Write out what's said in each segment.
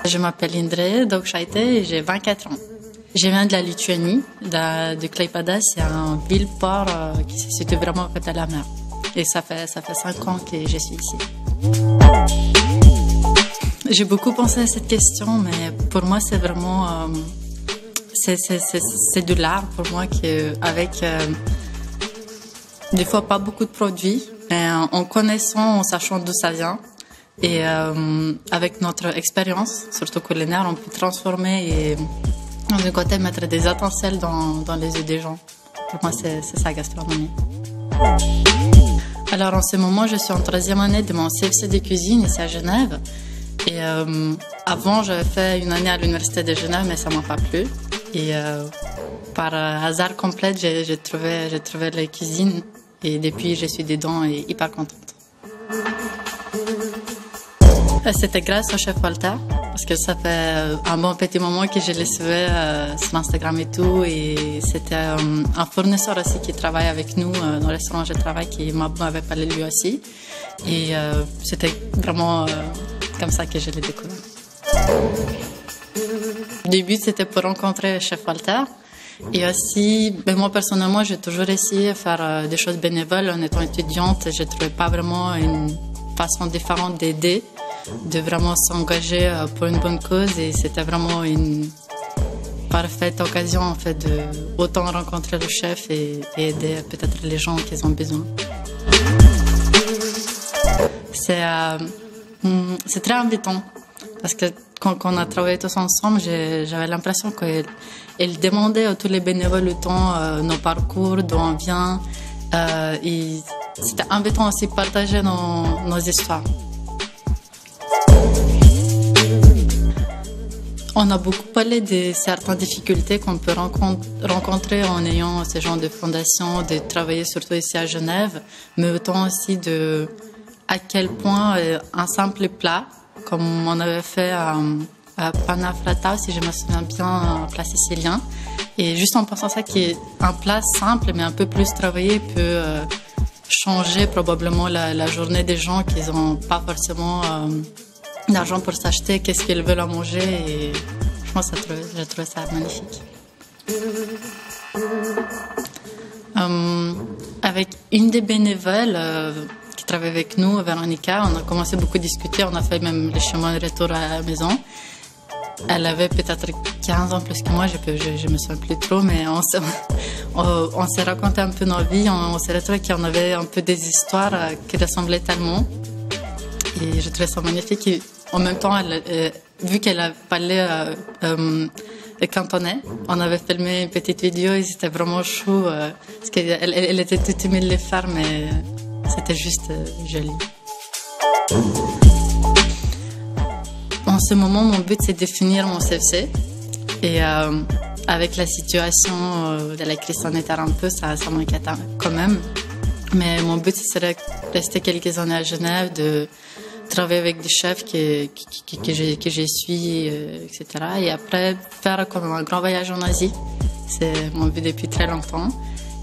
Je m'appelle Indrė Daukšaitė et j'ai 24 ans. Je viens de la Lituanie, de Klaipėda. C'est un ville-port qui se situe vraiment à côté de la mer. Et ça fait 5 ans que je suis ici. J'ai beaucoup pensé à cette question, mais pour moi, c'est vraiment... c'est de l'art pour moi avec des fois pas beaucoup de produits, mais en connaissant, en sachant d'où ça vient. Et avec notre expérience, surtout culinaire, on peut transformer et d'un côté mettre des étincelles dans les yeux des gens. Pour moi, c'est ça la gastronomie. Alors en ce moment, je suis en 3e année de mon CFC de cuisine ici à Genève. Et avant, j'avais fait une année à l'université de Genève, mais ça m'a pas plu. Et par hasard complet, j'ai trouvé la cuisine. Et depuis, je suis dedans et hyper contente. C'était grâce au chef Walter, parce que ça fait un bon petit moment que je le suivais sur Instagram et tout. Et c'était un fournisseur aussi qui travaille avec nous dans le restaurant où je travaille, qui m'avait parlé lui aussi. Et c'était vraiment comme ça que je l'ai découvert. Au début, c'était pour rencontrer le chef Walter. Et aussi, moi personnellement, j'ai toujours essayé de faire des choses bénévoles. En étant étudiante, je ne trouvais pas vraiment une façon différente d'aider, de vraiment s'engager pour une bonne cause. Et c'était vraiment une parfaite occasion en fait de autant rencontrer le chef et aider peut-être les gens qui ont besoin. C'est très invitant parce que quand on a travaillé tous ensemble, j'avais l'impression qu'il demandait à tous les bénévoles le temps, nos parcours, d'où on vient. Et c'était invitant aussi de partager nos histoires. On a beaucoup parlé de certaines difficultés qu'on peut rencontrer en ayant ce genre de fondation, de travailler surtout ici à Genève, mais autant aussi à quel point un simple plat, comme on avait fait à Panna Fratta, si je me souviens bien, un plat sicilien, et juste en pensant ça, qui est un plat simple mais un peu plus travaillé, peut changer probablement la journée des gens qui n'ont pas forcément d'argent pour s'acheter, qu'est-ce qu'ils veulent à manger. Et je pense que j'ai trouvé ça magnifique. Avec une des bénévoles qui travaille avec nous, Véronica, on a commencé beaucoup à discuter, on a fait même le chemin de retour à la maison. Elle avait peut-être 15 ans plus que moi, je me souviens plus trop, mais on s'est raconté un peu nos vies, on s'est retrouvé qu'on avait un peu des histoires qui ressemblaient tellement. Et je trouvais ça magnifique. Et en même temps, vu qu'elle a parlé cantonais, on avait filmé une petite vidéo et c'était vraiment chou. Parce qu'elle était toute timide de le faire, mais c'était juste joli. En ce moment, mon but, c'est de finir mon CFC. Et avec la situation de la crise sanitaire un peu, ça m'inquiète quand même. Mais mon but, ce serait de rester quelques années à Genève, de travailler avec des chefs que je suis, etc. Et après, faire comme un grand voyage en Asie. C'est mon but depuis très longtemps.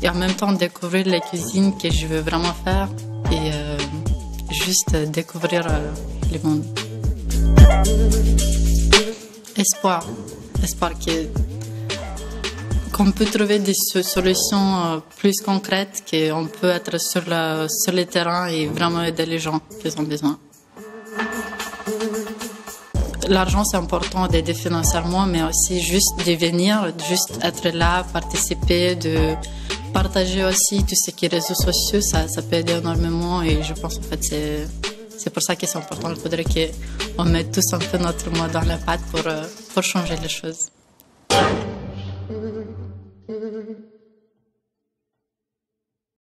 Et en même temps, découvrir la cuisine que je veux vraiment faire et juste découvrir le monde. Espoir qu'on peut trouver des solutions plus concrètes, qu'on peut être sur le terrain et vraiment aider les gens qui ont besoin. L'argent, c'est important d'aider financièrement, mais aussi juste de venir, juste être là, participer, de partager aussi tout ce qui est réseaux sociaux, ça peut aider énormément. Et je pense en fait c'est pour ça que c'est important. Il faudrait qu'on mette tous un peu notre mot dans la pâte pour changer les choses.